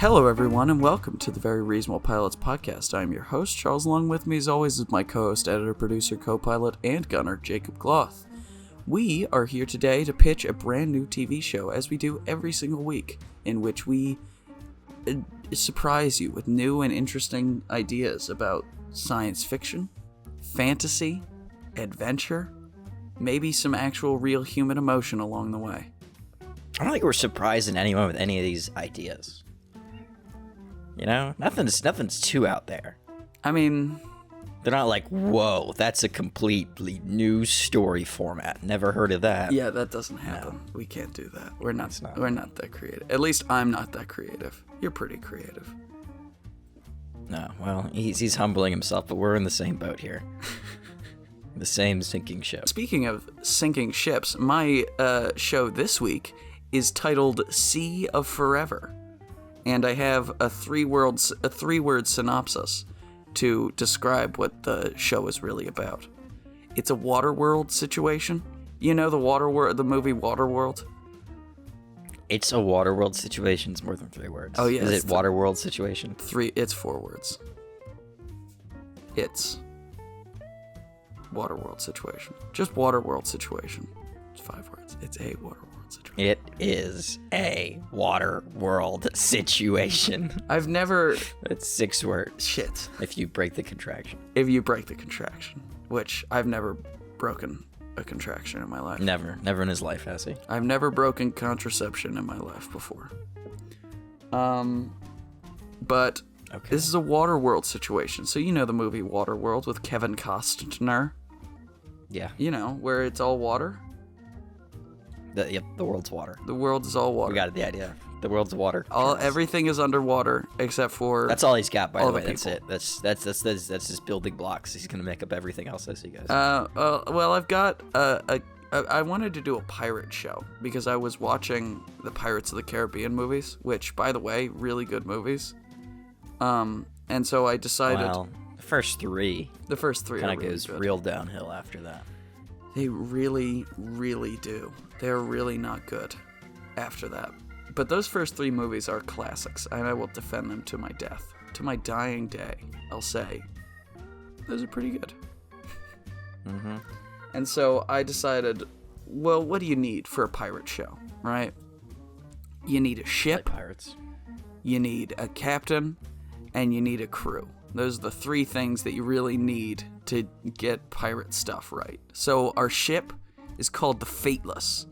Hello, everyone, and welcome to the Very Reasonable Pilots podcast. I'm your host, Charles. Along with me, as always, is my co-host, editor, producer, co-pilot, and gunner, Jacob Gloth. We are here today to pitch a brand new TV show, as we do every single week, in which we surprise you with new and interesting ideas about science fiction, fantasy, adventure, maybe some actual real human emotion along the way. I don't think we're surprising anyone with any of these ideas. You know, nothing's too out there. I mean, they're not like, whoa, that's a completely new story format. Never heard of that. Yeah, that doesn't happen. No. We can't do that. We're not that creative. At least I'm not that creative. You're pretty creative. No, well, he's humbling himself, but we're in the same boat here. The same sinking ship. Speaking of sinking ships, my show this week is titled Sea of Forever. And I have a three-word synopsis to describe what the show is really about. It's a Waterworld situation. You know the movie Waterworld? It's a Waterworld situation. It's more than 3 words. Oh yeah, is it Waterworld situation? It's 4 words. It's Waterworld situation. Just Waterworld situation. It's 5 words. It's a Waterworld situation. It is a water world situation. I've never... It's 6 words. Shit. If you break the contraction. Which I've never broken a contraction in my life. Never in his life, has he? I've never broken contraception in my life before. But okay. This is a water world situation. So you know the movie Waterworld with Kevin Costner? Yeah. You know, where it's all water? Yep, the world's water. The world is all water. We got the idea. The world's water. Everything is underwater except for. That's all he's got, by the way. That's it. That's his building blocks. He's gonna make up everything else as he goes. Well, I've got I wanted to do a pirate show because I was watching the Pirates of the Caribbean movies, which, by the way, really good movies. And so I decided. Well, the first three kind of really goes good. Real downhill after that. They really, really do. They're really not good after that. But those first 3 movies are classics, and I will defend them to my death. To my dying day, I'll say, those are pretty good. Mm-hmm. And so I decided, well, what do you need for a pirate show, right? You need a ship, like pirates. You need a captain, and you need a crew. Those are the 3 things that you really need to get pirate stuff right. So our ship is called the Fateless,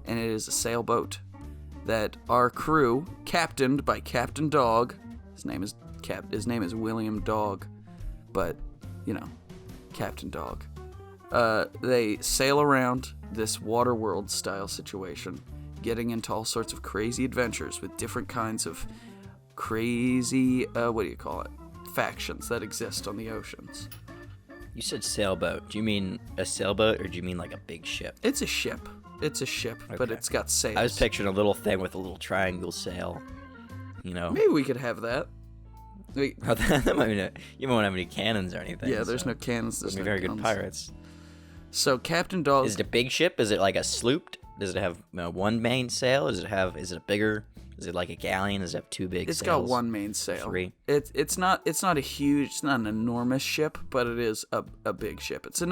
and it is a sailboat that our crew, captained by Captain Dog, his name is William Dog, but, you know, Captain Dog. They sail around this Waterworld style situation, getting into all sorts of crazy adventures with different kinds of crazy, factions that exist on the oceans. You said sailboat. Do you mean a sailboat or do you mean like a big ship? It's a ship. Okay. But it's got sails. I was picturing a little thing with a little triangle sail. You know. Maybe we could have that. You won't have any cannons or anything. Yeah, there's no cannons. There's no very guns. Good pirates. So Captain Dog. Is it a big ship? Is it like a sloop? Does it have one main sail? Is it bigger? Is it like a galleon? Does it have 2 big sails? It's got 1 main sail. 3. It's not an enormous ship, but it is a big ship. It's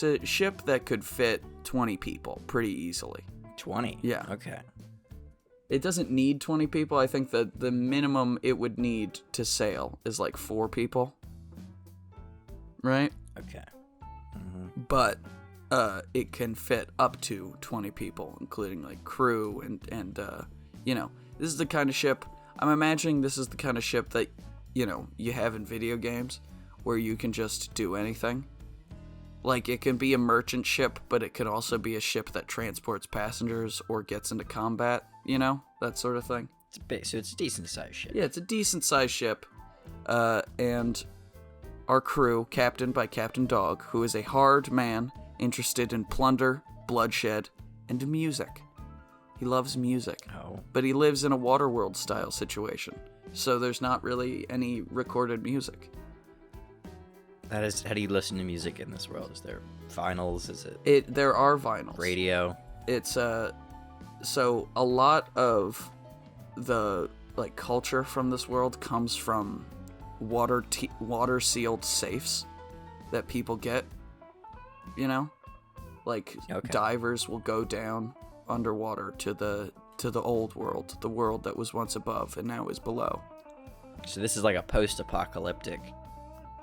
a ship that could fit 20 people pretty easily. 20? Yeah. Okay. It doesn't need 20 people. I think that the minimum it would need to sail is like 4 people. Right? Okay. Mm-hmm. But it can fit up to 20 people, including like crew and you know, this is the kind of ship, I'm imagining this is the kind of ship that, you know, you have in video games where you can just do anything. Like, it can be a merchant ship, but it can also be a ship that transports passengers or gets into combat, you know, that sort of thing. So it's a decent-sized ship. Yeah, it's a decent-sized ship. And our crew, captained by Captain Dog, who is a hard man interested in plunder, bloodshed, and music. He loves music, but he lives in a Waterworld style situation, so there's not really any recorded music. How do you listen to music in this world? Is there vinyls? There are vinyls. Radio. It's so a lot of the like culture from this world comes from water sealed safes that people get, you know? Like divers will go down underwater to the old world, the world that was once above and now is below. So this is like a post-apocalyptic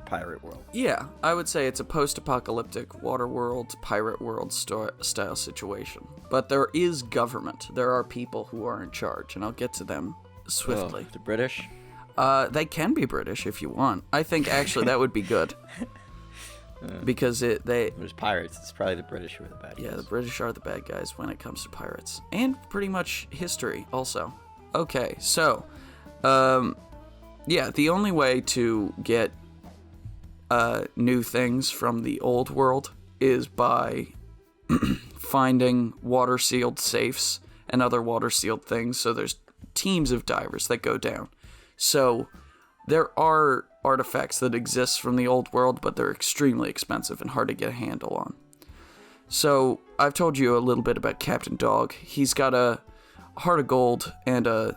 pirate world. Yeah, I would say it's a post-apocalyptic water world, pirate world style situation. But there is government. There are people who are in charge, and I'll get to them swiftly. The British? They can be British if you want. I think actually that would be good. Because there's pirates. It's probably the British who are the bad guys. Yeah, the British are the bad guys when it comes to pirates. And pretty much history also. Okay, so, yeah, the only way to get new things from the old world is by finding water-sealed safes and other water-sealed things. So there's teams of divers that go down. So there are artifacts that exist from the old world, but they're extremely expensive and hard to get a handle on. So I've told you a little bit about Captain Dog. He's got a heart of gold and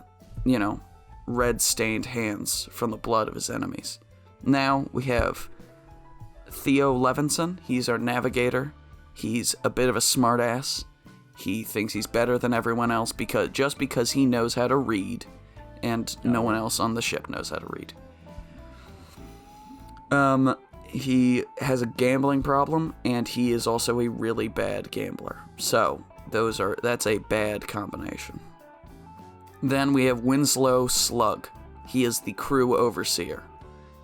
red-stained hands from the blood of his enemies. Now we have Theo Levinson. He's our navigator. He's a bit of a smartass. He thinks he's better than everyone else because he knows how to read, and no one else on the ship knows how to read. He has a gambling problem, and he is also a really bad gambler. So that's a bad combination. Then we have Winslow Slug. He is the crew overseer.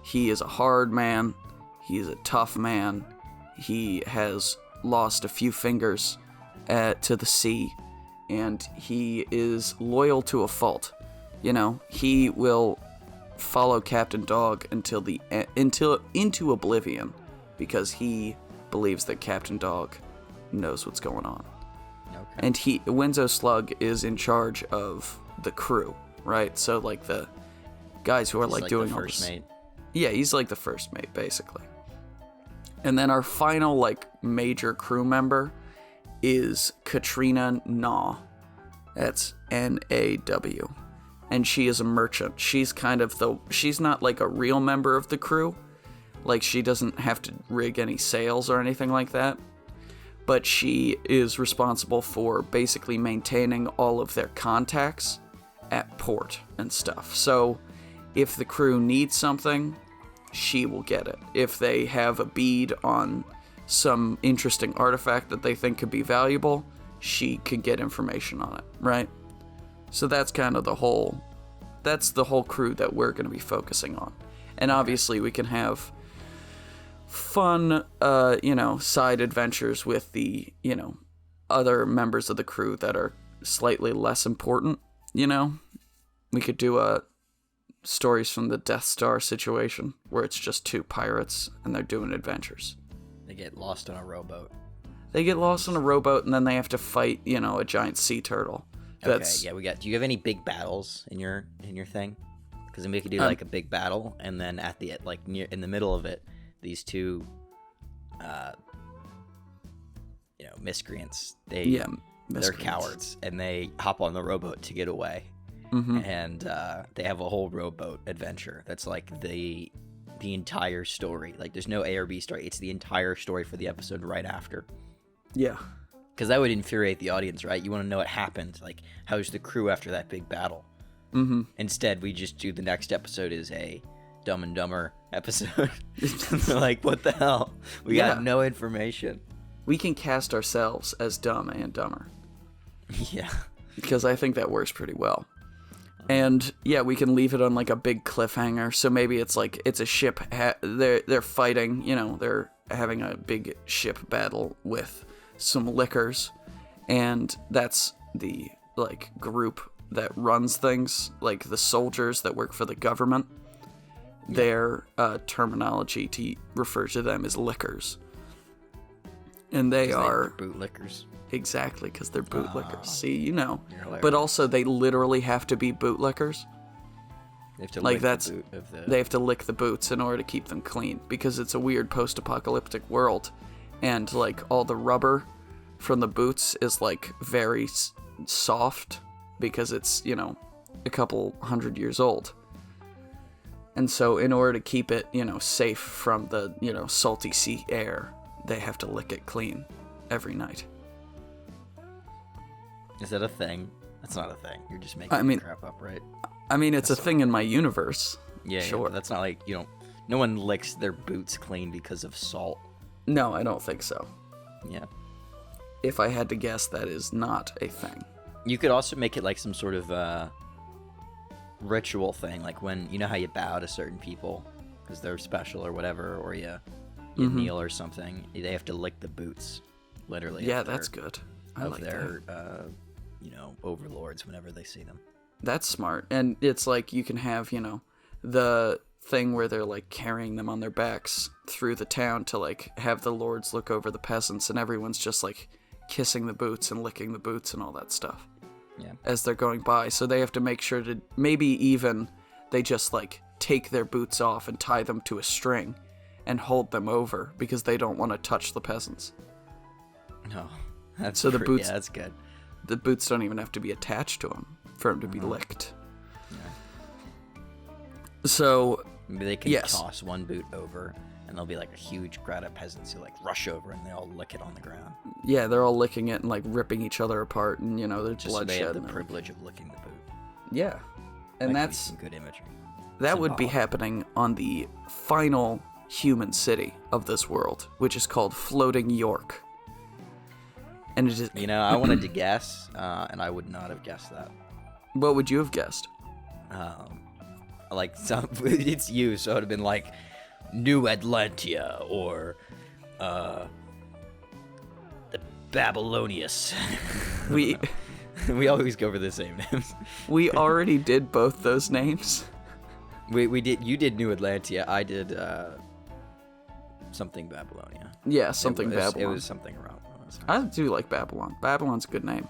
He is a hard man. He is a tough man. He has lost a few fingers to the sea, and he is loyal to a fault. He will follow Captain Dog into oblivion because he believes that Captain Dog knows what's going on. Okay. And Winslow Slug is in charge of the crew, right? So like the guys who are like doing all this. Mate. Yeah, he's like the first mate basically. And then our final like major crew member is Katrina Naw. That's Naw. And she is a merchant. She's she's not like a real member of the crew. Like she doesn't have to rig any sails or anything like that. But she is responsible for basically maintaining all of their contacts at port and stuff. So if the crew needs something, she will get it. If they have a bead on some interesting artifact that they think could be valuable, she can get information on it, right? So that's kind of the whole crew that we're going to be focusing on. And obviously we can have fun, side adventures with the, other members of the crew that are slightly less important, We could do stories from the Death Star situation where it's just two pirates and they're doing adventures. They get lost on a rowboat. And then they have to fight, a giant sea turtle. Okay, yeah, do you have any big battles in your thing? Because then we could do like a big battle, and then at the in the middle of it, these two, miscreants. They're cowards, and they hop on the rowboat to get away, and they have a whole rowboat adventure. That's like the entire story. Like, there's no A or B story. It's the entire story for the episode right after. Yeah. Because that would infuriate the audience, right? You want to know what happened. Like, how's the crew after that big battle? Mm-hmm. Instead, we just do the next episode is a Dumb and Dumber episode. They're like, what the hell? We got no information. We can cast ourselves as Dumb and Dumber. Yeah. Because I think that works pretty well. And, yeah, we can leave it on, like, a big cliffhanger. So maybe it's, like, it's a ship. They're fighting, they're having a big ship battle with some lickers, and that's the group that runs things, like the soldiers that work for the government. Their terminology to refer to them is lickers, and they are bootlickers. Exactly, because they're bootlickers. See, but also they literally have to be bootlickers. They have to lick the boot of They have to lick the boots in order to keep them clean, because it's a weird post-apocalyptic world. And, all the rubber from the boots is, very soft because it's, a couple hundred years old. And so in order to keep it, safe from the, salty sea air, they have to lick it clean every night. Is that a thing? That's not a thing. You're just making crap up, right? I mean, it's a thing in my universe. Yeah, sure. Yeah, but that's not like, no one licks their boots clean because of salt. No, I don't think so. Yeah. If I had to guess, that is not a thing. You could also make it like some sort of ritual thing, like when, how you bow to certain people because they're special or whatever, or you kneel or something. They have to lick the boots, literally. Yeah, that's good. I like their, overlords whenever they see them. That's smart. And it's like you can have, the thing where they're like carrying them on their backs through the town to like have the lords look over the peasants, and everyone's just like kissing the boots and licking the boots and all that stuff. Yeah. As they're going by. So they have to make sure to, maybe even they just like take their boots off and tie them to a string and hold them over because they don't want to touch the peasants. No. That's so the boots, yeah, that's good. The boots don't even have to be attached to them for them to be licked. Yeah. So maybe they can toss one boot over, and there'll be like a huge crowd of peasants who like rush over and they all lick it on the ground. Yeah, they're all licking it and like ripping each other apart, and there's just bloodshed. So they have the privilege of licking the boot. Yeah, and that's some good imagery. That would be happening on the final human city of this world, which is called Floating York. And it is. I wanted to guess, and I would not have guessed that. What would you have guessed? Like it's you, so it would have been like New Atlantia or the Babylonius. We always go for the same names. We already did both those names. We did. You did New Atlantia. I did something Babylonia. Yeah, something Babylon. It was something around. I do like Babylon. Babylon's a good name.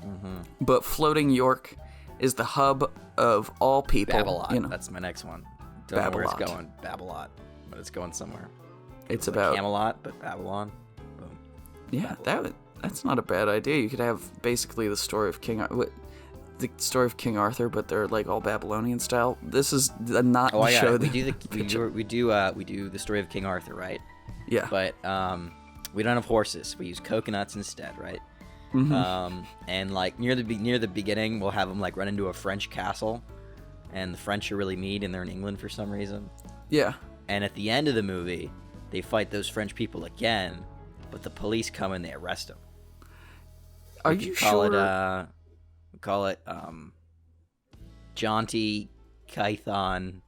Mm-hmm. But Floating York is the hub of all people. Babylon. That's my next one. Don't know where it's going. Babylon. But it's going somewhere. It's like about Camelot, but Babylon. Boom. Yeah, Babylon. that's not a bad idea. You could have basically the story of King Arthur, but they're like all Babylonian style. This is not the show. We do the story of King Arthur, right? Yeah. But we don't have horses. We use coconuts instead, right? Mm-hmm. And like near the beginning, we'll have them like run into a French castle, and the French are really mean, and they're in England for some reason. Yeah. And at the end of the movie, they fight those French people again, but the police come and they arrest them. Are you sure? We call it Jaunty, Kython,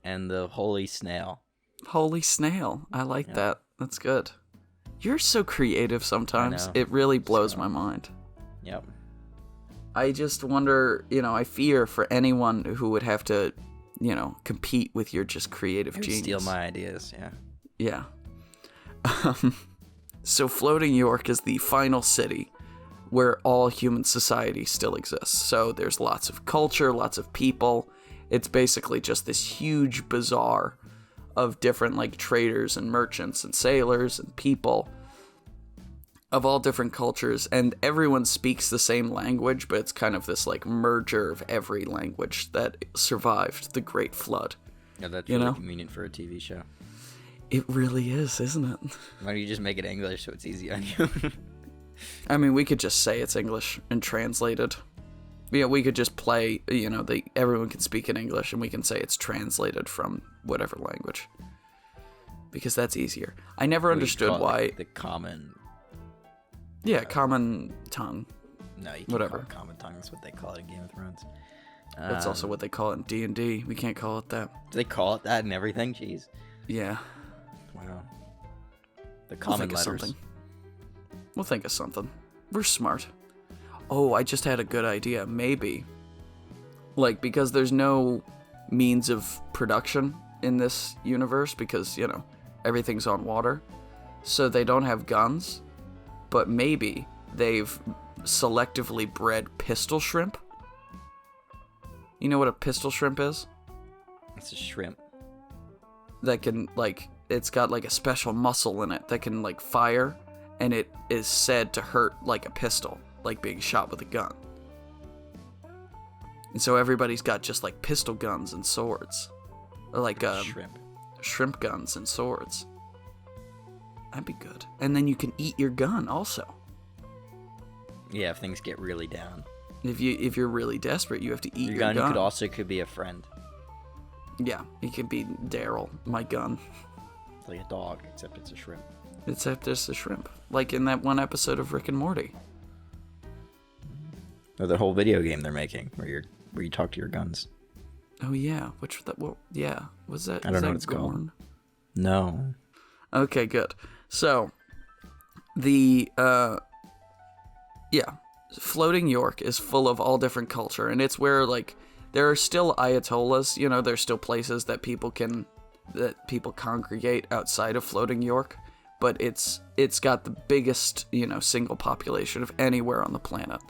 and the Holy Snail. Holy Snail. I like that. That's good. You're so creative sometimes. I know. It really blows my mind. Yep. I just wonder, I fear for anyone who would have to, compete with your just creative genius. Steal my ideas, yeah. Yeah. So Floating York is the final city where all human society still exists. So there's lots of culture, lots of people. It's basically just this huge bazaar of different like traders and merchants and sailors and people of all different cultures, and everyone speaks the same language, but it's kind of this like merger of every language that survived the Great Flood. Yeah, that's really convenient for a TV show. It really is, isn't it? Why don't you just make it English so it's easy on you? I mean, we could just say it's English and translated. Yeah, we could just play, everyone can speak in English, and we can say it's translated from whatever language. Because that's easier. I never understood why... The common... Yeah, common tongue. No, you can't whatever. call it common tongue. That's what they call it in Game of Thrones. That's also what they call it in D&D. We can't call it that. Do they call it that and everything? Jeez. Yeah. Wow. The common letters. We'll think of something. We're smart. Oh, I just had a good idea. Maybe. Because there's no means of production in this universe because, everything's on water. So they don't have guns. But maybe they've selectively bred pistol shrimp. You know what a pistol shrimp is? It's a shrimp. That can, it's got, a special muscle in it that can, fire, and it is said to hurt like a pistol, like being shot with a gun. And so everybody's got just like pistol guns and swords. Or like shrimp guns and swords. That'd be good. And then you can eat your gun also. Yeah, if things get really down. If you're really desperate, you have to eat your gun. Your gun could be a friend. Yeah, it could be Daryl, my gun. Like a dog, except it's a shrimp. Except it's a shrimp. Like in that one episode of Rick and Morty. Or the whole video game they're making, where you talk to your guns. Oh yeah, yeah. Was that? I don't know what it's called. No. Okay, good. So, the Floating York is full of all different culture, and it's where like there are still ayatollahs. You know, there's still places that people congregate outside of Floating York, but it's got the biggest single population of anywhere on the planet,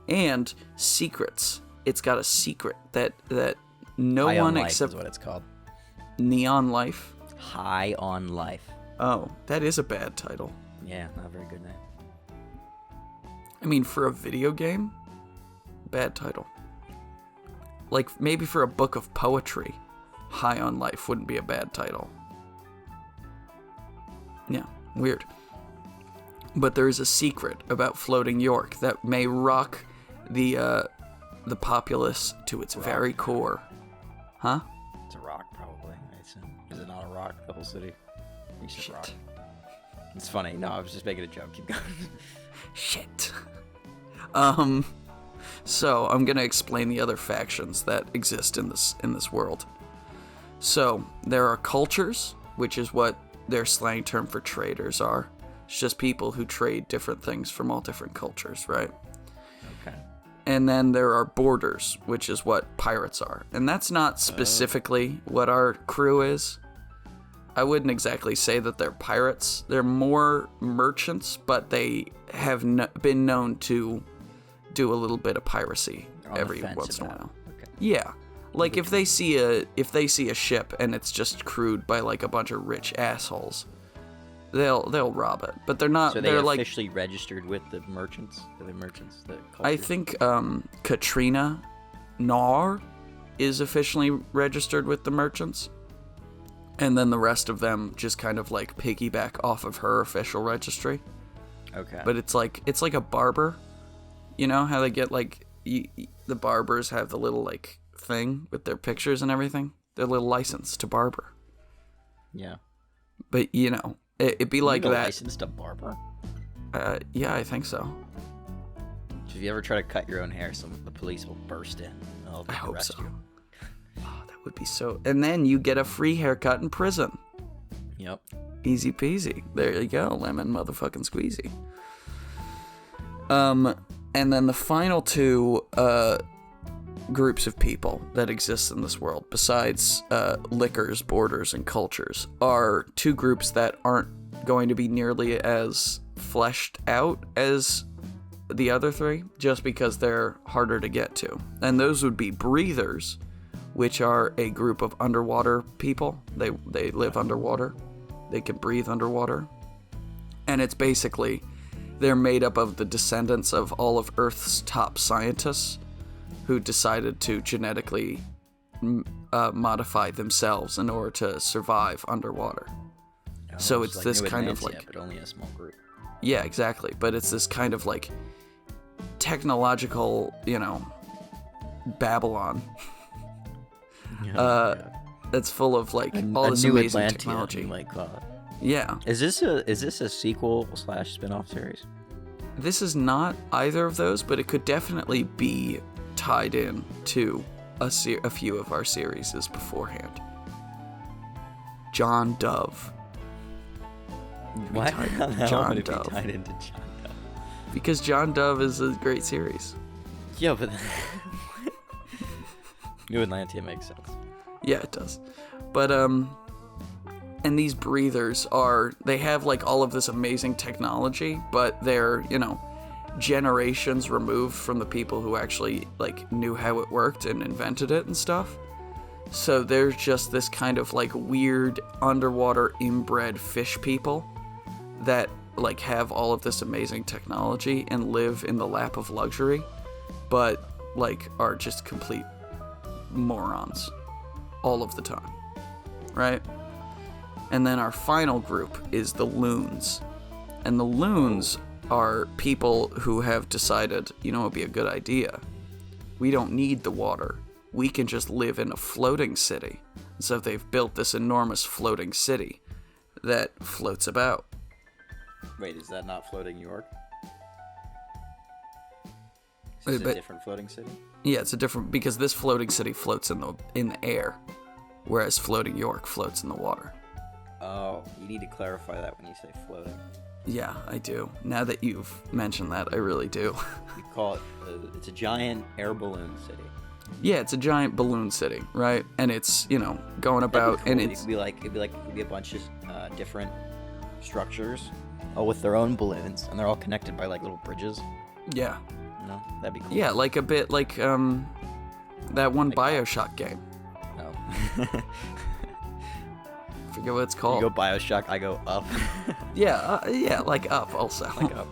and secrets. It's got a secret that no High one on Life except is what it's called. Neon Life. High on Life. Oh, that is a bad title. Yeah, not a very good name. I mean, for a video game, bad title. Like, maybe for a book of poetry, High on Life wouldn't be a bad title. Yeah, weird. But there is a secret about Floating York that may rock the populace to its very core. Huh? It's a rock, probably, I assume. Is it not a rock, the whole city? You said rock. It's funny. No, I was just making a joke. Keep going. Shit. So I'm gonna explain the other factions that exist in this world. So there are cultures, which is what their slang term for traders are. It's just people who trade different things from all different cultures, right? Okay. And then there are borders, which is what pirates are. And that's not specifically what our crew is. I wouldn't exactly say that they're pirates. They're more merchants, but they have been known to do a little bit of piracy every once in a while. Okay. Yeah. Like if they see a ship and it's just crewed by like a bunch of rich assholes, they'll rob it. But they're not. So they're officially registered with the merchants. Are they merchants? I think Katrina Nar is officially registered with the merchants, and then the rest of them just kind of like piggyback off of her official registry. Okay. But it's like a barber. You know how they get like the barbers have the little like thing with their pictures and everything, their little license to barber. Yeah. But it'd be like that. License to barber? Yeah, I think so. If you ever try to cut your own hair, the police will burst in. I hope so. Oh, that would be so. And then you get a free haircut in prison. Yep. Easy peasy. There you go, lemon motherfucking squeezy. And then the final two groups of people that exist in this world, besides liquors, borders, and cultures, are two groups that aren't going to be nearly as fleshed out as the other three, just because they're harder to get to. And those would be breathers, which are a group of underwater people. They live underwater. They can breathe underwater. And it's basically, they're made up of the descendants of all of Earth's top scientists who decided to genetically modify themselves in order to survive underwater. Oh, so it's like this New kind of Atlantia, like... But only a small group. Yeah, exactly. But it's this kind of like technological, Babylon. That's full of like all this amazing Atlantia, technology. you might call it. Yeah. Is this a sequel / spin-off series? This is not either of those, but it could definitely be tied in to a few of our series beforehand. John Dove. What? John would it Dove. be tied into John Dove? Because John Dove is a great series. Yeah, but New Atlantia makes sense. Yeah, it does. But and these breathers they have like all of this amazing technology, but they're, generations removed from the people who actually like knew how it worked and invented it and stuff. So there's just this kind of like weird underwater inbred fish people that like have all of this amazing technology and live in the lap of luxury, but like are just complete morons all of the time, right? And then our final group is the loons. And the loons are people who have decided, you know, it'd be a good idea. We don't need the water. We can just live in a floating city. So they've built this enormous floating city that floats about. Wait, is that not Floating York? Is it a different floating city? Yeah, it's a different, because this floating city floats in the air, whereas Floating York floats in the water. Oh, you need to clarify that when you say floating. Yeah, I do. Now that you've mentioned that, I really do. You call it, it's a giant air balloon city. Yeah, it's a giant balloon city, right? And it's, you know, going about, cool. and it's... It'd be a bunch of different structures, all with their own balloons, and they're all connected by, like, little bridges. Yeah. No, that'd be cool. Yeah, like a bit like, that one like BioShock game. Oh. Forget what it's called. You go BioShock, I go Up. yeah, like Up also. Like Up.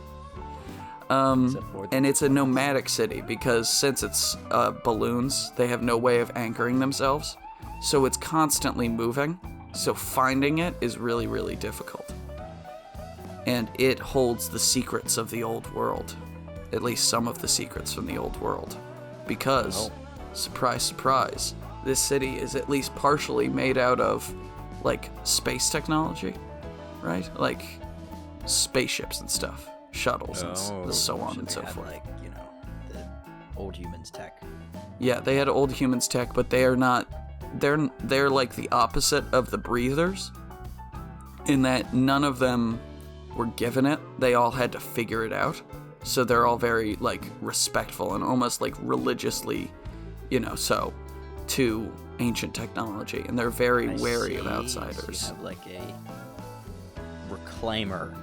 And it's a nomadic city because since it's balloons, they have no way of anchoring themselves, so it's constantly moving. So finding it is really, really difficult. And it holds the secrets of the old world, at least some of the secrets from the old world, because surprise, surprise, this city is at least partially made out of like space technology, right? Like spaceships and stuff. Shuttles and so on and so forth. Like, you know, the old humans tech. Yeah, they had old humans tech, but they are not. They're like the opposite of the breathers, in that none of them were given it. They all had to figure it out. So they're all very like respectful and almost like religiously, you know, to ancient technology, and they're very wary of outsiders. So you have like a reclaimer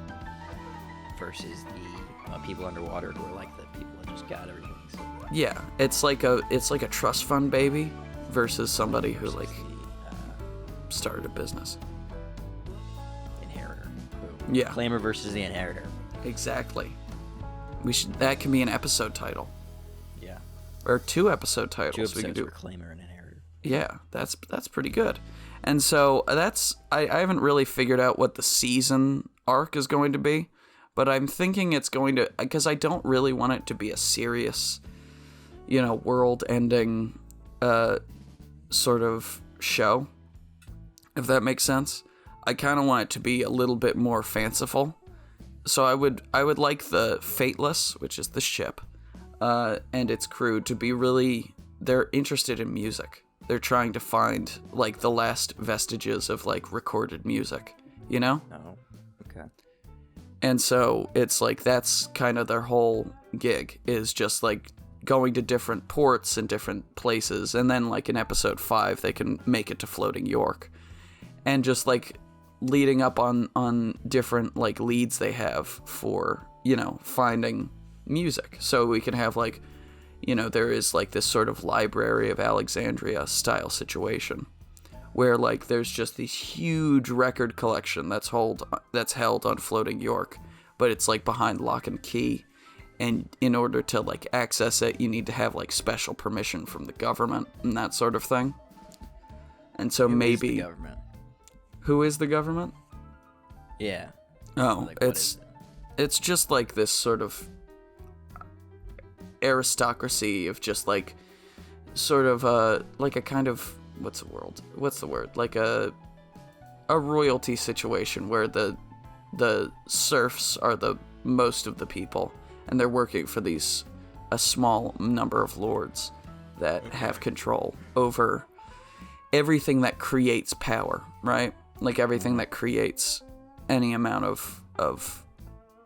versus the people underwater who are like the people that just got everything. So yeah, it's like a trust fund baby versus somebody who like started a business. Inheritor. Yeah. Reclaimer versus the inheritor. Exactly. That can be an episode title. Yeah. Or 2 episode titles. 2 episodes, we can do. Reclaimer and inheritor. Yeah, that's pretty good. And so I haven't really figured out what the season arc is going to be. But I'm thinking it's going to, because I don't really want it to be a serious, you know, world-ending sort of show, if that makes sense. I kind of want it to be a little bit more fanciful. So I would like the Fateless, which is the ship, and its crew to be really, they're interested in music. They're trying to find, like, the last vestiges of, like, recorded music, you know? Oh, okay. And so it's like that's kind of their whole gig, is just like going to different ports and different places, and then like in episode 5 they can make it to Floating York, and just like leading up on different like leads they have for, you know, finding music. So we can have like, you know, there is like this sort of Library of Alexandria style situation where like there's just this huge record collection that's held on Floating York, but it's like behind lock and key, and in order to like access it, you need to have like special permission from the government and that sort of thing. And so maybe Who is the government? Who is the government? Yeah. Oh, like, it's just like this sort of aristocracy of just like sort of like a kind of what's the word? Like a royalty situation where the serfs are the most of the people, and they're working for a small number of lords that have control over everything that creates power, right? Like everything that creates any amount of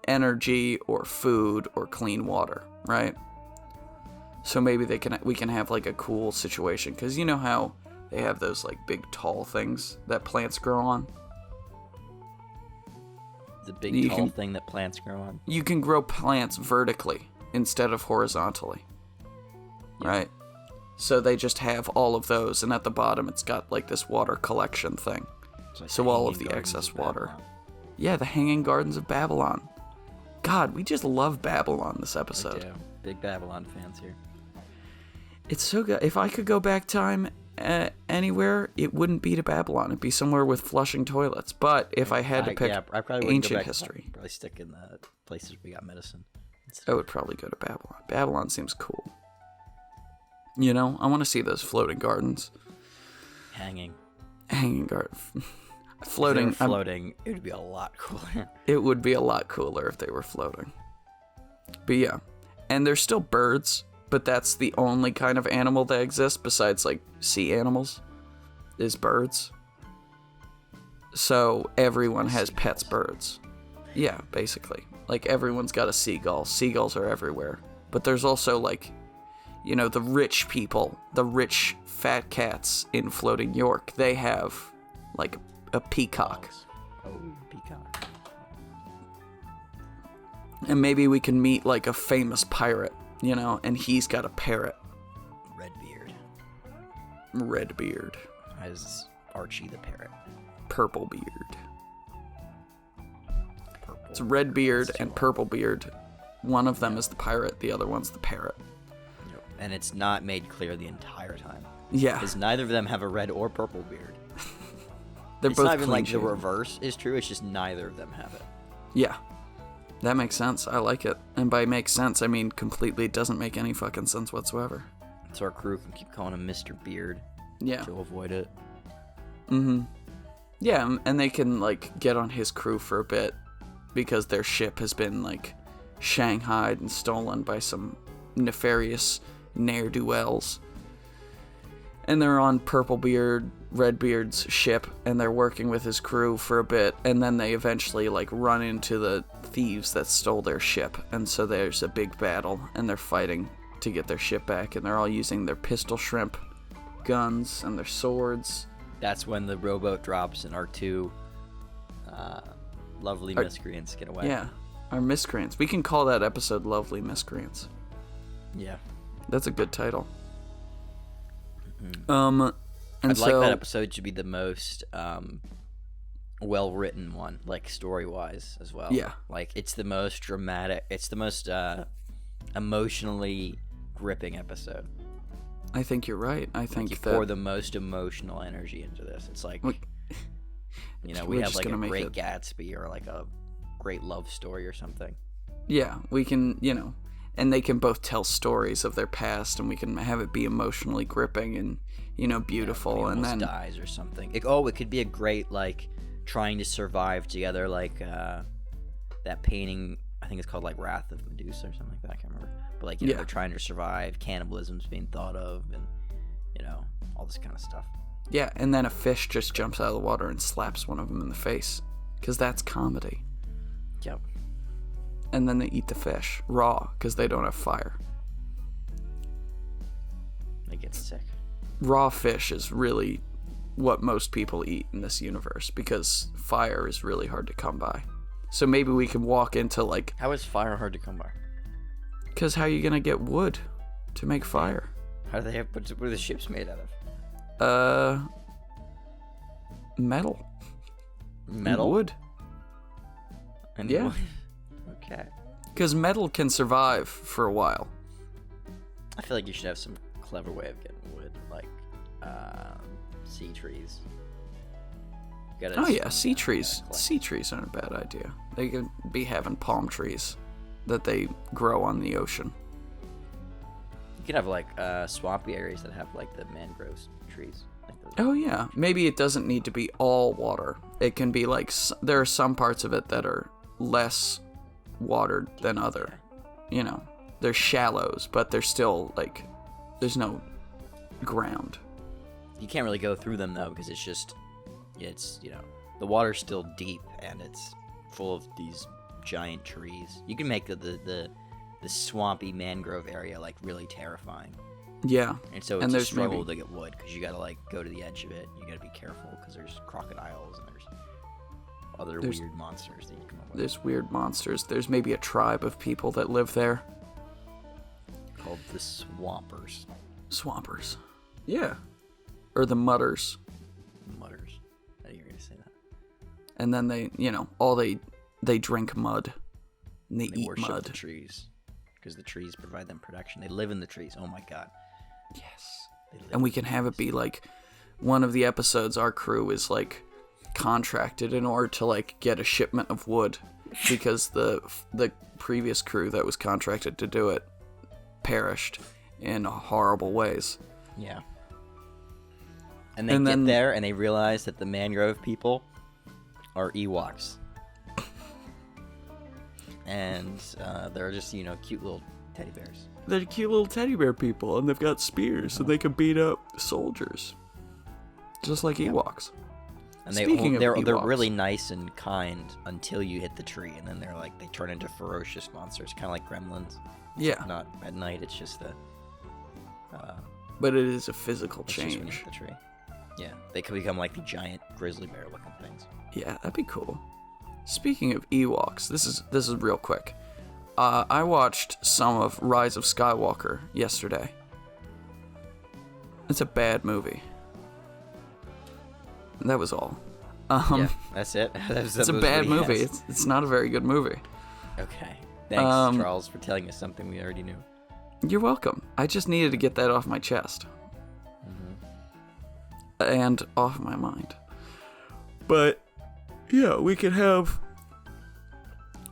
energy or food or clean water, right? So maybe we can have like a cool situation, because you know how they have those like big tall things that plants grow on. The big tall thing that plants grow on. You can grow plants vertically instead of horizontally, right? So they just have all of those, and at the bottom it's got like this water collection thing. Like so all of the excess water. Yeah, the Hanging Gardens of Babylon. God, we just love Babylon this episode. Big Babylon fans here. It's so good. If I could go back time anywhere, it wouldn't be to Babylon. It'd be somewhere with flushing toilets. But if I had to pick I probably wouldn't ancient go back history, probably stick in the places we got medicine. I would probably go to Babylon. Babylon seems cool. You know, I want to see those floating gardens. Hanging Garden. Floating. If they were floating, it would be a lot cooler. It would be a lot cooler if they were floating. But yeah. And there's still birds, but that's the only kind of animal that exists besides, like, sea animals, is birds. So everyone has pets birds. Yeah, basically. Like, everyone's got a seagull. Seagulls are everywhere. But there's also, like, you know, the rich people, the rich fat cats in floating York, they have, like, a peacock. Oh, peacock. And maybe we can meet, like, a famous pirate, you know, and he's got a parrot. Redbeard. As Archie the parrot. Purplebeard. It's Redbeard and Purplebeard. One of them is the pirate, the other one's the parrot. And it's not made clear the entire time. Yeah. Because neither of them have a red or purple beard. They're it's both not even like the clean-shaven. reverse is true, it's just neither of them have it. Yeah. That makes sense. I like it. And by makes sense, I mean completely doesn't make any fucking sense whatsoever. So our crew can keep calling him Mr. Beard. Yeah. To avoid it. Mm-hmm. Yeah, and they can, like, get on his crew for a bit because their ship has been, like, shanghaied and stolen by some nefarious ne'er-do-wells. And they're on Redbeard's ship, and they're working with his crew for a bit, and then they eventually, like, run into the thieves that stole their ship, and so there's a big battle, and they're fighting to get their ship back, and they're all using their pistol shrimp guns and their swords. That's when the rowboat drops and our two lovely miscreants get away. Yeah, our miscreants. We can call that episode Lovely Miscreants. Yeah. That's a good title. Mm-hmm. And I'd so, like that episode to be the most well-written one, like story-wise as well. Yeah. Like, it's the most dramatic, it's the most emotionally gripping episode. I think you're right. I think you that pour the most emotional energy into this. It's like, you know, we have like a Great Gatsby or like a great love story or something. Yeah, we can, you know, and they can both tell stories of their past, and we can have it be emotionally gripping and, you know, beautiful. Yeah, and then dies or something. It could be a great, like, trying to survive together, like that painting. I think it's called like Wrath of Medusa or something like that. I can't remember. But like, you know, they're trying to survive. Cannibalism's being thought of, and you know, all this kind of stuff. Yeah, and then a fish just jumps out of the water and slaps one of them in the face, because that's comedy. Yep. And then they eat the fish raw because they don't have fire. They get sick. Raw fish is really what most people eat in this universe because fire is really hard to come by. So maybe we can walk into like... How is fire hard to come by? Because how are you going to get wood to make fire? How do they have... What are the ships made out of? Metal. Metal? And wood. And yeah. wood. Okay. Because metal can survive for a while. I feel like you should have some clever way of getting wood, like sea trees. Oh yeah, sea trees. Sea trees aren't a bad idea. They could be having palm trees that they grow on the ocean. You could have like swampy areas that have like the mangrove trees. Oh yeah, maybe it doesn't need to be all water. It can be like there are some parts of it that are less watered than other. You know, there's shallows, but there's still like there's no ground. You can't really go through them though because it's you know, the water's still deep and it's full of these giant trees. You can make the swampy mangrove area like really terrifying. Yeah. And so it's a struggle to get wood because you gotta like go to the edge of it. You gotta be careful because there's crocodiles and there's weird monsters that you come up with. There's weird monsters. There's maybe a tribe of people that live there. Called the Swampers. Swampers. Yeah. Or the Mudders. Mudders. I think you're gonna say that. And then they, you know, they drink mud. And they eat worship mud. The trees. Because the trees provide them protection. They live in the trees. Oh my god. Yes. And we can have it be like one of the episodes our crew is like contracted in order to like get a shipment of wood because the previous crew that was contracted to do it perished in horrible ways. Yeah. And they get there and they realize that the mangrove people are Ewoks. And they're just, cute little teddy bears. They're cute little teddy bear people, and they've got spears, and they can beat up soldiers. Just like Ewoks. And they're really nice and kind until you hit the tree, and then they turn into ferocious monsters, kind of like gremlins. Yeah. Not at night, it's just the... but it is a physical change. Just when you hit the tree. Yeah, they could become like the giant grizzly bear looking things. Yeah, that'd be cool. Speaking of Ewoks, this is real quick. I watched some of Rise of Skywalker yesterday. It's a bad movie. That was all. Yeah, that's it. It's a bad movie. It's not a very good movie. Okay. Thanks, Charles, for telling us something we already knew. You're welcome. I just needed to get that off my chest. And off my mind. But, yeah, we could have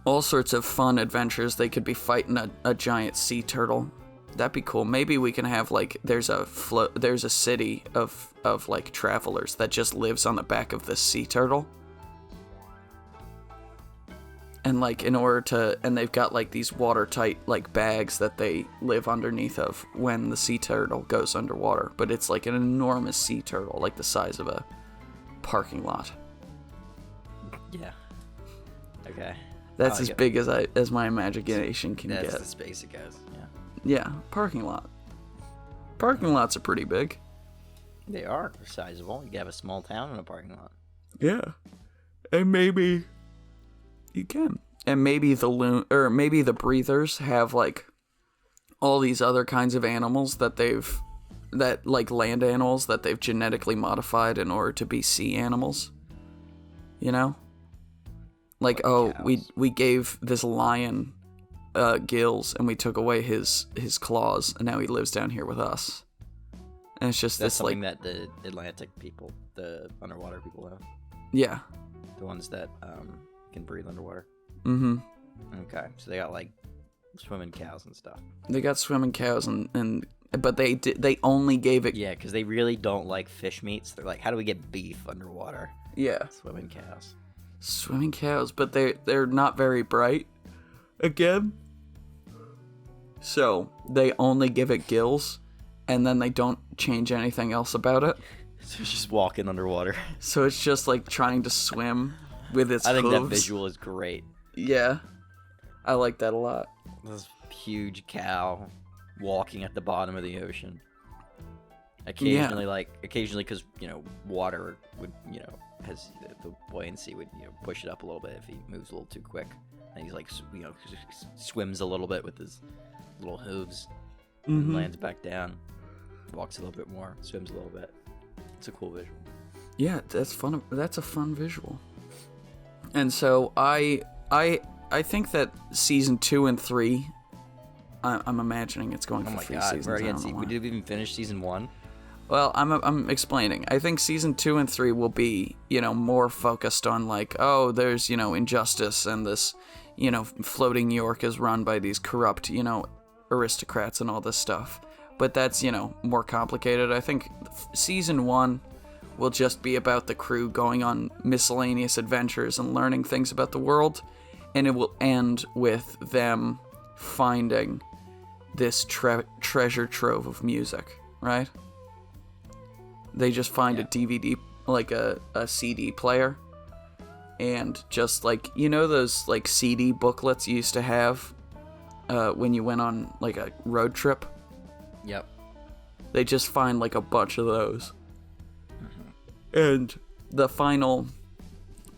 all sorts of fun adventures. They could be fighting a giant sea turtle. That'd be cool. Maybe we can have, like, there's a city of like, travelers that just lives on the back of this sea turtle. And, like, and they've got, like, these watertight, like, bags that they live underneath of when the sea turtle goes underwater. But it's, like, an enormous sea turtle, like the size of a parking lot. Yeah. Okay. That's as big as my imagination can get. That's as space it goes, yeah. Yeah, parking lot. Parking lots are pretty big. They are. They're sizable. You can have a small town in a parking lot. Yeah. And maybe... You can. And maybe maybe the breathers have, like, all these other kinds of animals like land animals that they've genetically modified in order to be sea animals. You know? Like we gave this lion gills and we took away his claws and now he lives down here with us. And it's just that's something that the Atlantic people, the underwater people have. Yeah. The ones that can breathe underwater. Mm-hmm. Okay, so they got like swimming cows and stuff. They got swimming cows but they only gave it. Yeah, because they really don't like fish meats. They're like, how do we get beef underwater? Yeah. Swimming cows. Swimming cows, but they're not very bright. Again. So they only give it gills, and then they don't change anything else about it. So it's just walking underwater. So it's just like trying to swim with its hooves. I think that visual is great. Yeah. I like that a lot. This huge cow walking at the bottom of the ocean. Occasionally, because, water would, has the buoyancy would, push it up a little bit if he moves a little too quick. And he's like, swims a little bit with his little hooves. And lands back down. Walks a little bit more. Swims a little bit. It's a cool visual. Yeah, that's fun. That's a fun visual. And so I think that season 2 and 3. I'm imagining it's going for 3 seasons. We're already we didn't even finish season 1. Well, I'm explaining. I think season 2 and 3 will be, more focused on like, oh, there's, injustice and this, floating New York is run by these corrupt, aristocrats and all this stuff. But that's, more complicated. I think season 1 will just be about the crew going on miscellaneous adventures and learning things about the world. And it will end with them finding this treasure trove of music, right? They just find a DVD, like a CD player. And just like, those like CD booklets you used to have when you went on like a road trip? Yep. They just find like a bunch of those. And the final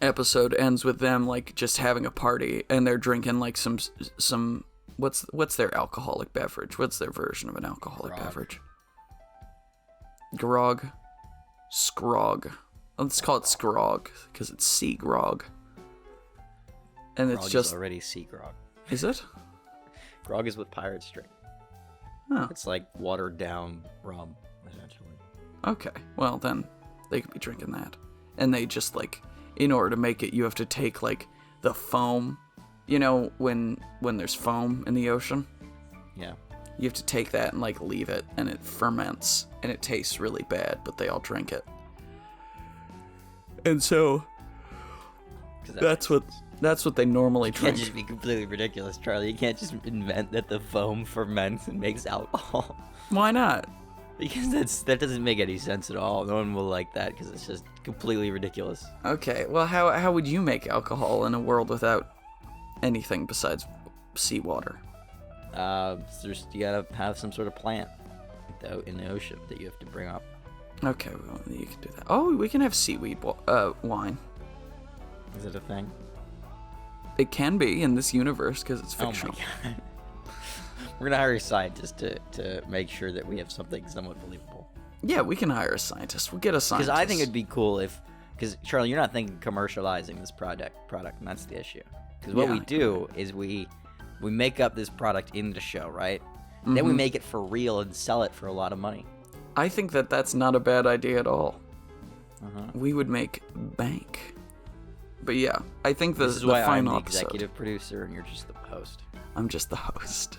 episode ends with them like just having a party and they're drinking like some what's their alcoholic beverage? What's their version of an alcoholic beverage? Grog. Scrog. Let's call it Scrog because it's sea grog. And it's grog just is already sea grog. Is it? Grog is what pirates drink. Oh. It's like watered down rum, essentially. Okay, well then they could be drinking that. And they just like, in order to make it, you have to take like the foam. You know when there's foam in the ocean? Yeah. You have to take that and like leave it, and it ferments, and it tastes really bad, but they all drink it. And so that's what they normally drink. It can't just be completely ridiculous, Charlie. You can't just invent that the foam ferments and makes alcohol. Why not? Because that doesn't make any sense at all. No one will like that because it's just completely ridiculous. Okay, well, how would you make alcohol in a world without anything besides seawater? You gotta have some sort of plant out in the ocean that you have to bring up. Okay, well, you can do that. Oh, we can have seaweed wine. Is it a thing? It can be in this universe because it's fictional. Oh my god. We're gonna hire a scientist to make sure that we have something somewhat believable. Yeah, we can hire a scientist. We'll get a scientist. Because I think it'd be cool because Charlie, you're not thinking commercializing this product, and that's the issue. Because what we do is we make up this product in the show, right? Mm-hmm. Then we make it for real and sell it for a lot of money. I think that's not a bad idea at all. Uh-huh. We would make bank. But yeah, I think this is why final I'm the episode. executive producer and you're just the host. I'm just the host.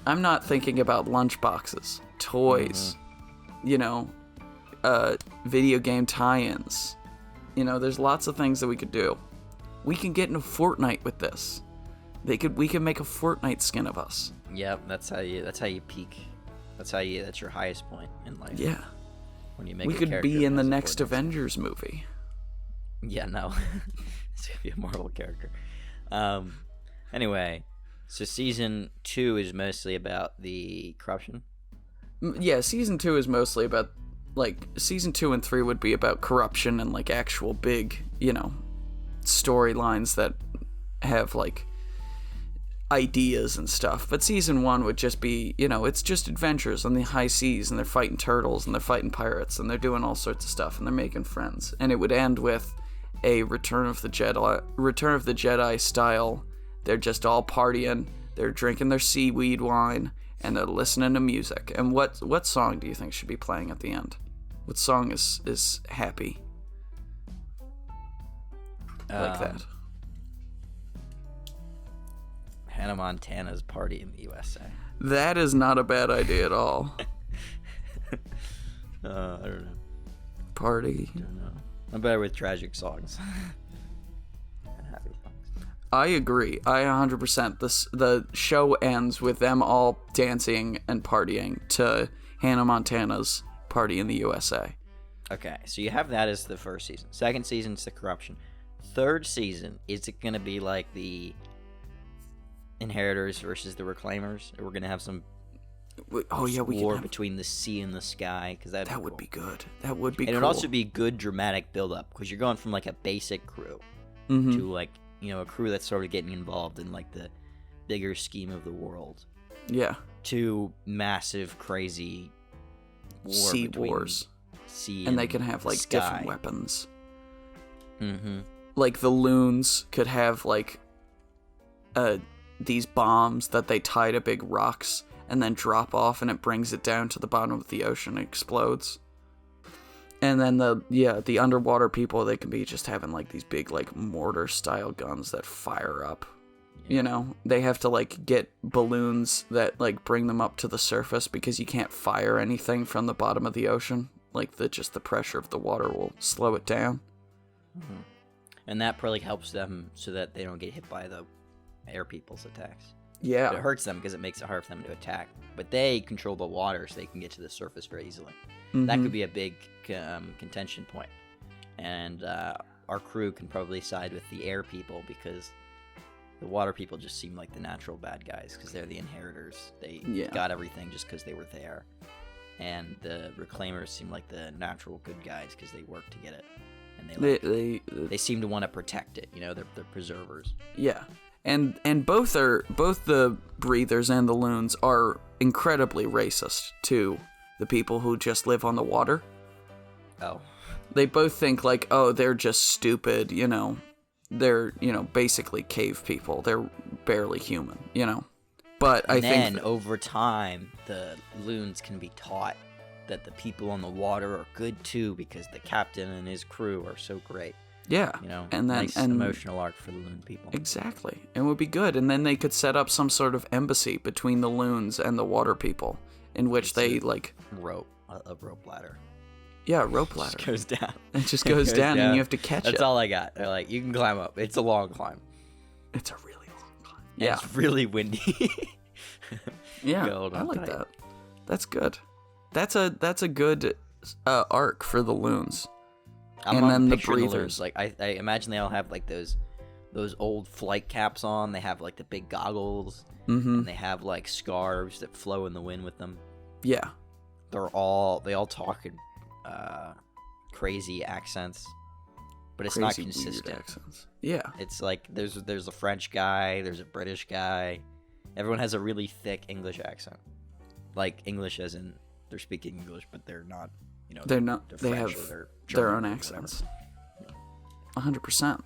I'm not thinking about lunchboxes, toys, video game tie-ins. There's lots of things that we could do. We can get into Fortnite with this. We can make a Fortnite skin of us. Yep, that's how you peak. That's your highest point in life. Yeah. When you make we could be in the next Avengers movie. Yeah, no. It's gonna be a Marvel character. Anyway, so season 2 is mostly about the corruption. Yeah, season 2 is mostly about season 2 and 3 would be about corruption and actual big, storylines that have ideas and stuff. But season 1 would just be, it's just adventures on the high seas, and they're fighting turtles and they're fighting pirates and they're doing all sorts of stuff and they're making friends. And it would end with a Return of the Jedi style. They're just all partying, they're drinking their seaweed wine, and they're listening to music. And what song do you think should be playing at the end? What song is happy? Like that. Hannah Montana's Party in the USA. That is not a bad idea at all. I don't know. Party. I don't know. I'm better with tragic songs. And happy songs. I agree. I 100%. The show ends with them all dancing and partying to Hannah Montana's Party in the USA. Okay, so you have that as the first season. Second season's the corruption. Third season, is it going to be like the Inheritors versus the Reclaimers? Or we're going to have some war between the sea and the sky? Because that would be good. That would be cool. And cool. it would also be good dramatic build-up, because you're going from a basic crew to a crew that's sort of getting involved in the bigger scheme of the world. Yeah. To massive, crazy sea wars. Sea and they can have sky. Different weapons. Mm-hmm. The loons could have these bombs that they tie to big rocks and then drop off, and it brings it down to the bottom of the ocean and explodes. And then the underwater people, they can be just having these big mortar style guns that fire up. Yeah. They have to get balloons that bring them up to the surface, because you can't fire anything from the bottom of the ocean. The pressure of the water will slow it down. Mm-hmm. And that probably helps them so that they don't get hit by the air people's attacks. Yeah. But it hurts them because it makes it hard for them to attack. But they control the water, so they can get to the surface very easily. Mm-hmm. That could be a big contention point. And our crew can probably side with the air people, because the water people just seem like the natural bad guys, because they're the Inheritors. They got everything just because they were there. And the Reclaimers seem like the natural good guys because they work to get it. And they seem to want to protect it. They're preservers. Yeah. And both the Breathers and the Loons are incredibly racist to the people who just live on the water. Oh. They both think they're just stupid, They're, basically cave people. They're barely human, But I think over time, the loons can be taught that the people on the water are good too, because the captain and his crew are so great. Yeah. And then nice emotional arc for the loon people. Exactly. It would be good. And then they could set up some sort of embassy between the loons and the water people, in which it's a rope ladder. Yeah, a rope ladder. It goes down. It just goes down, and you have to catch it. That's all I got. They're like, you can climb up. It's a long climb. It's a really long climb. Yeah. It's really windy. Yeah, I like that. That's good. That's a good arc for the loons. And then the breathers. Like I imagine they all have like those old flight caps on. They have like the big goggles, and they have like scarves that flow in the wind with them. Yeah, they all talk in crazy accents, but it's not consistent. Accents. Yeah, it's like there's a French guy, there's a British guy. Everyone has a really thick English accent, like English as in they're speaking English, but they're not. They're not. They're they French have their own accents. 100%.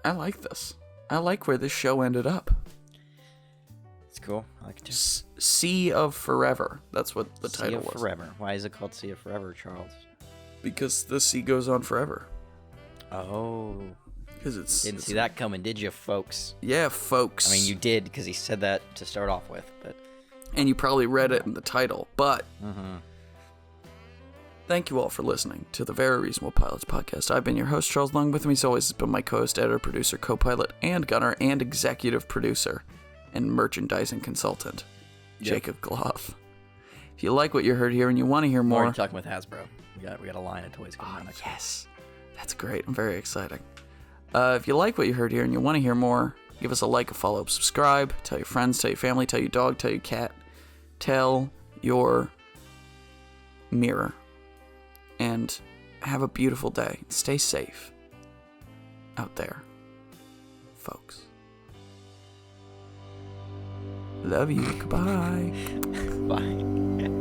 I like this. I like where this show ended up. It's cool. I like it too. Sea of Forever. That's what the title was. Sea of Forever. Why is it called Sea of Forever, Charles? Because the sea goes on forever. Oh. Because didn't see that coming, did you, folks? Yeah, folks. I mean, you did, because he said that to start off with, but. And you probably read it in the title, but. Thank you all for listening to the Very Reasonable Pilots podcast. I've been your host, Charles Long. With me, as always, has been my co-host, editor, producer, co-pilot, and gunner, and executive producer, and merchandising consultant, Jacob Gloff. If you like what you heard here and you want to hear more... We're talking with Hasbro. We got a line of toys coming out next week. Yes. That's great. I'm very excited. If you like what you heard here and you want to hear more, give us a like, a follow, subscribe, tell your friends, tell your family, tell your dog, tell your cat, tell your mirror. And have a beautiful day. Stay safe out there, folks. Love you. Goodbye. Bye.